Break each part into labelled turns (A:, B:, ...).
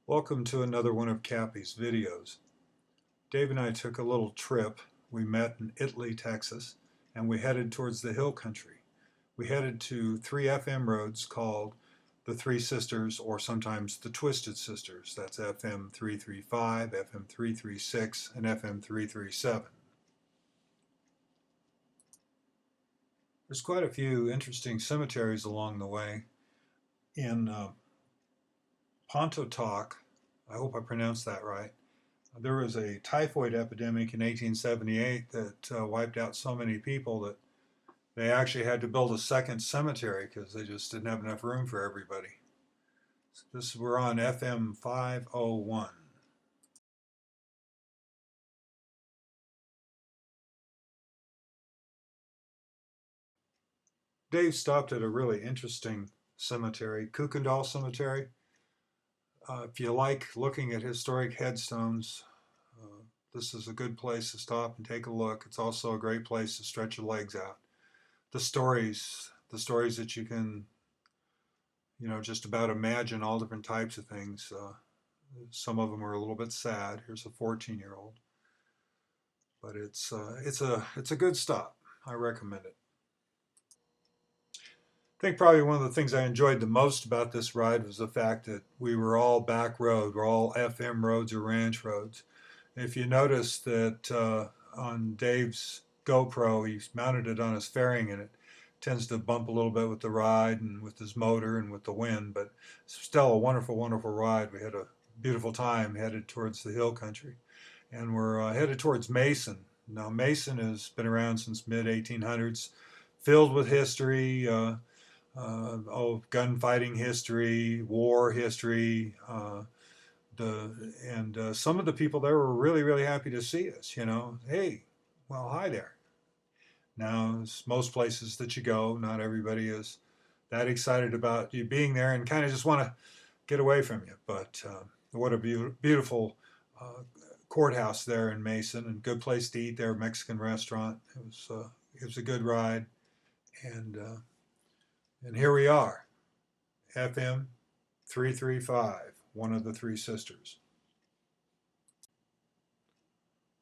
A: Welcome to another one of Cappy's videos. Dave and I took a little trip. We met in Italy, Texas, and we headed towards the hill country. We headed to 3 FM roads called the Three Sisters, or sometimes the Twisted Sisters. That's FM-335, FM-336, and FM-337. There's quite a few interesting cemeteries along the way. In Pontotoc, I hope I pronounced that right, there was a typhoid epidemic in 1878 that wiped out so many people that they actually had to build a second cemetery because they just didn't have enough room for everybody. So we're on FM 501. Dave stopped at a really interesting cemetery, Kukendall Cemetery. If you like looking at historic headstones, this is a good place to stop and take a look. It's also a great place to stretch your legs out. The stories that you can, just about imagine all different types of things. Some of them are a little bit sad. Here's a 14-year-old, but it's a good stop. I recommend it. I think probably one of the things I enjoyed the most about this ride was the fact that we were all back road. We're all FM roads or ranch roads. If you notice that on Dave's GoPro, he's mounted it on his fairing, and it tends to bump a little bit with the ride and with his motor and with the wind, but it's still a wonderful, wonderful ride. We had a beautiful time headed towards the hill country, and we're headed towards Mason. Now, Mason has been around since mid-1800s, filled with history, gunfighting history, war history, some of the people there were really, really happy to see us. Hey, well, hi there. Now, as most places that you go, not everybody is that excited about you being there and kind of just want to get away from you. But what a beautiful courthouse there in Mason, and good place to eat there, Mexican restaurant. It was a good ride, and here we are, FM 335, one of the Three Sisters.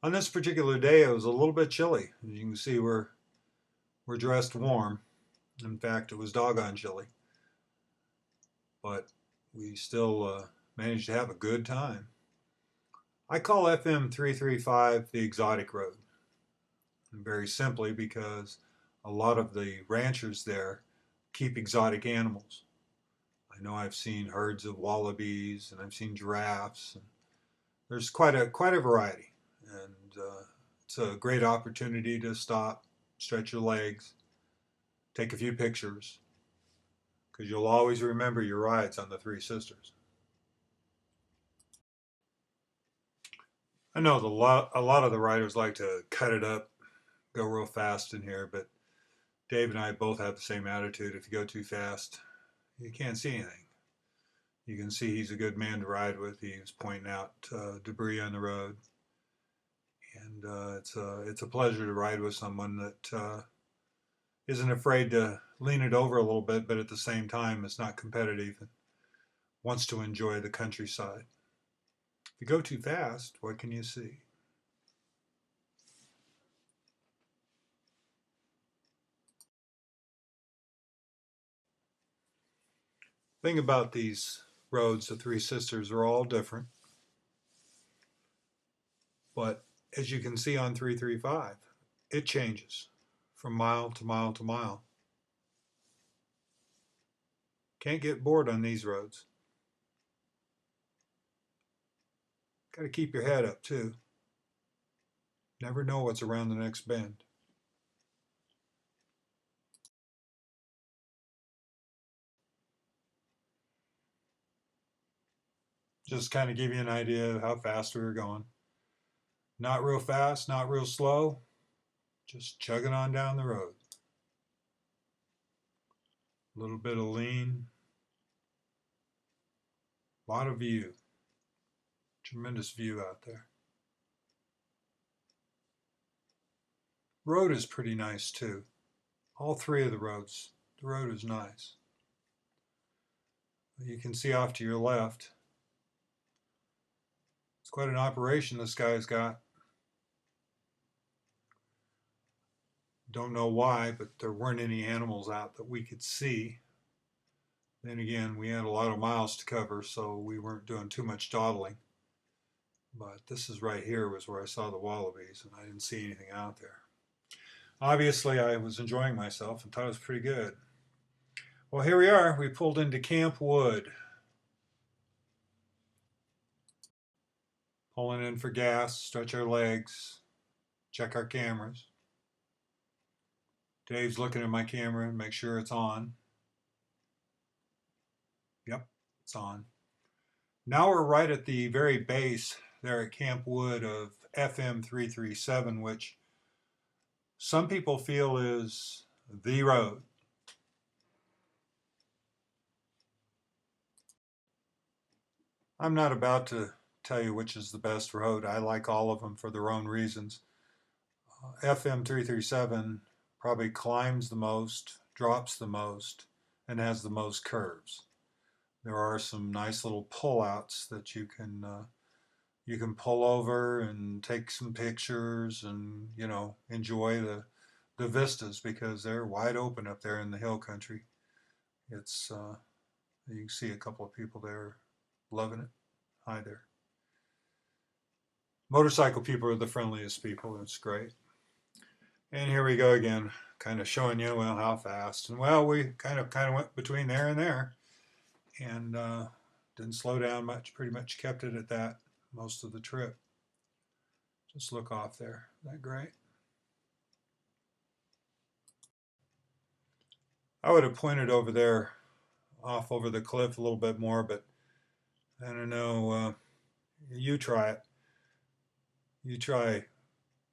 A: On this particular day, it was a little bit chilly. As you can see, we're dressed warm. In fact, it was doggone chilly, but we still managed to have a good time. I call FM 335 the exotic road, and very simply because a lot of the ranchers there keep exotic animals. I know I've seen herds of wallabies, and I've seen giraffes, and there's quite a variety, and it's a great opportunity to stop, stretch your legs, take a few pictures, because you'll always remember your rides on the Three Sisters. I know a lot of the riders like to cut it up, go real fast in here, but Dave and I both have the same attitude. If you go too fast, you can't see anything. You can see he's a good man to ride with. He's pointing out debris on the road, and it's a pleasure to ride with someone that isn't afraid to lean it over a little bit, but at the same time is not competitive and wants to enjoy the countryside. If you go too fast, what can you see? The thing about these roads, the Three Sisters, are all different. But as you can see on 335, it changes from mile to mile to mile. Can't get bored on these roads. Got to keep your head up too. Never know what's around the next bend. Just kind of give you an idea of how fast we were going. Not real fast, not real slow, just chugging on down the road. A little bit of lean, a lot of view. Tremendous view out there. Road is pretty nice too. All three of the roads. The road is nice. You can see off to your left It's quite an operation this guy's got. Don't know why, but there weren't any animals out that we could see. Then again, we had a lot of miles to cover, so we weren't doing too much dawdling. But this is right here was where I saw the wallabies, and I didn't see anything out there. Obviously, I was enjoying myself and thought it was pretty good. Well, here we are. We pulled into Camp Wood. Pulling in for gas, stretch our legs, check our cameras. Dave's looking at my camera and make sure it's on. Yep, it's on. Now we're right at the very base there at Camp Wood of FM-337, which some people feel is the road. I'm not about to tell you which is the best road. I like all of them for their own reasons. FM-337 probably climbs the most, drops the most, and has the most curves. There are some nice little pullouts that you can pull over and take some pictures and enjoy the vistas because they're wide open up there in the hill country. It's you can see a couple of people there loving it. Hi there. Motorcycle people are the friendliest people. It's great. And here we go again, kind of showing you, well, how fast. And well, we kind of went between there and there, and didn't slow down much. Pretty much kept it at that most of the trip. Just look off there. Isn't that great? I would have pointed over there, off over the cliff a little bit more, but I don't know. You try it. You try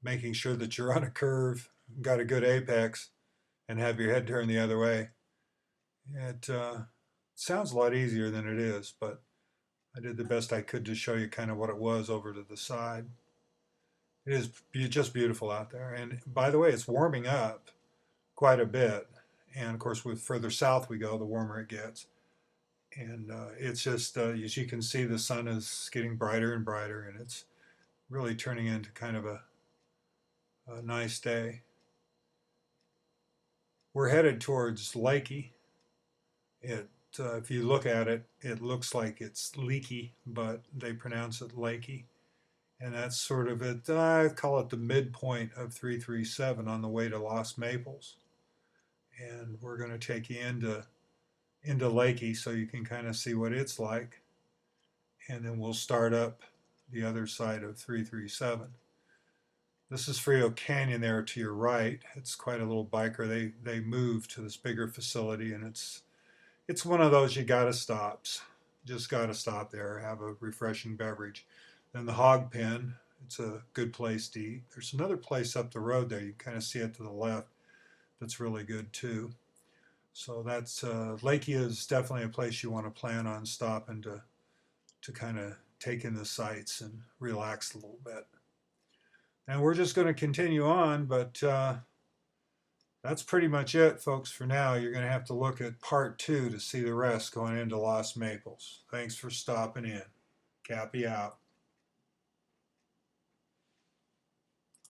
A: making sure that you're on a curve, got a good apex, and have your head turned the other way. It sounds a lot easier than it is, but I did the best I could to show you kind of what it was over to the side. It is just beautiful out there. And by the way, it's warming up quite a bit. And of course, with further south we go, the warmer it gets. And it's just, as you can see, the sun is getting brighter and brighter, and it's really turning into kind of a nice day. We're headed towards Lakey. If you look at it, it looks like it's leaky, but they pronounce it Lakey. And that's sort of it. I call it the midpoint of 337 on the way to Lost Maples. And we're going to take you into Lakey so you can kind of see what it's like. And then we'll start up the other side of 337. This is Frio Canyon there to your right. It's quite a little biker. They moved to this bigger facility, and it's one of those you gotta stop. Just gotta stop there, have a refreshing beverage. Then the Hog Pen, it's a good place to eat. There's another place up the road there, you kind of see it to the left, that's really good too. So that's Lakey is definitely a place you want to plan on stopping to kind of take in the sights and relax a little bit. And we're just going to continue on, but that's pretty much it, folks, for now. You're going to have to look at part 2 to see the rest going into Lost Maples. Thanks for stopping in. Cappy out.